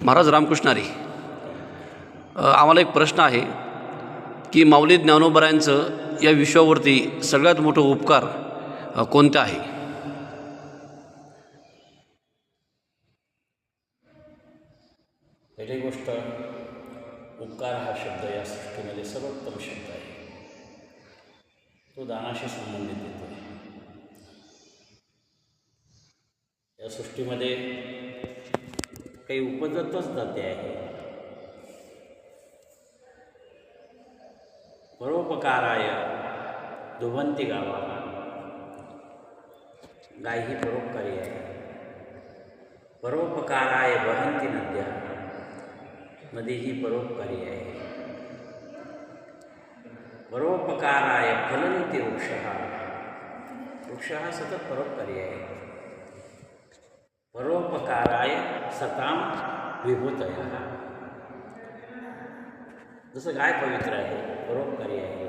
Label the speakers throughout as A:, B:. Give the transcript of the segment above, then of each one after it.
A: महाराज रामकृष्णारी, आम्हाला एक प्रश्न आहे की माऊली ज्ञानोबरायांचं या विश्वावरती सगळ्यात मोठं उपकार कोणतं आहे?
B: पहिली गोष्ट, उपकार हा शब्द या सृष्टीमध्ये सर्वोत्तम शब्द आहे. तो दानाशी संबंधित येतो. या सृष्टीमध्ये काही उपजतच जाते आहे. परोपकाराय दुभंती गावा, गाय ही परोपकारी आहे. परोपकाराय वहंती नद्या, नदी ही परोपकारी आहे. परोपकाराय फलंती वृक्ष, वृक्ष हा सतत परोपकारी आहे. परोपकाराय सताम विभूतया, जसं गाय पवित्र आहे, परोपकारी आहे,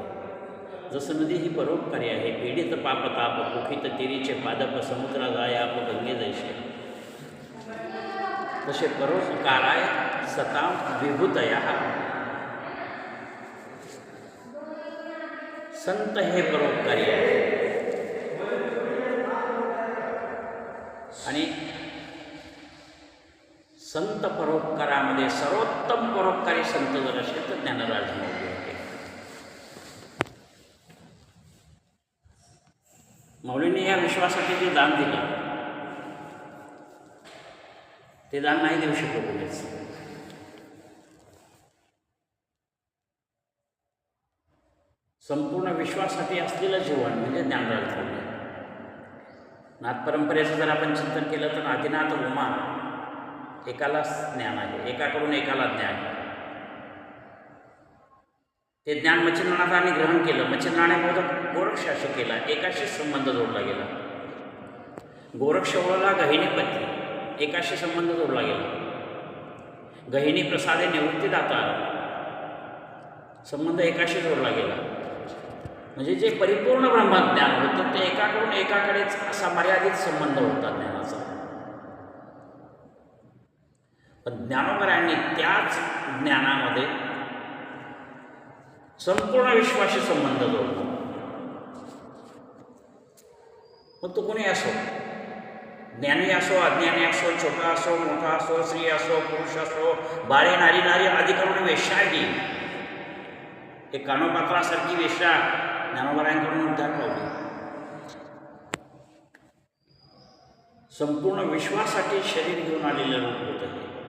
B: जसं नदी ही परोपकारी आहे. पीडित पापताप कुखित तिरीचे पादप समुद्रा जाय आप गंगे जैसे, तसे परोपकाराय सताम विभूतया. संत हे परोपकारी आहे. आणि संत परोपकारामध्ये सर्वोत्तम परोपकारी संत जर असेल तर ज्ञानराज माऊली होते. माऊलींनी या विश्वासाठी जे दान दिलं ते दान नाही देऊ शकलो कोणीच. संपूर्ण विश्वासाठी असलेलं जीवन म्हणजे ज्ञानराज माऊली. नाथ परंपरेचं जर आपण चिंतन केलं तर आदिनाथ उमा एकालाच ज्ञान आहे, एकाकडून एकाला ज्ञान. ते ज्ञान मच्छिंद्रनाथांनी ग्रहण केलं. मच्छिंद्रनाथाने बहुधा गोरक्षाशी केला, एकाशी संबंध जोडला गेला. गोरक्ष वळला गहिनीपती, एकाशी संबंध जोडला गेला. गहिनी प्रसादे निवृत्तीदाता, संबंध एकाशी जोडला गेला. म्हणजे जे परिपूर्ण ब्रह्मज्ञान होतं ते एकाकडून एकाकडेच असा मर्यादित संबंध होता ज्ञानाचा. पण ज्ञानोबरायांनी त्याच ज्ञानामध्ये संपूर्ण विश्वाशी संबंध जोडला. मग तो कोणी असो, ज्ञानी असो, अज्ञानी असो, छोटा असो, मोठा असो, स्त्री असो, पुरुष असो, बाळे, नारी, नारी आदी करून वेश्याही, एक कानोपात्रासारखी वेश्या ज्ञानोबरायांकडून उद्धार पावली. संपूर्ण विश्वासाठी शरीर घेऊन आलेलं रूप होतं हे.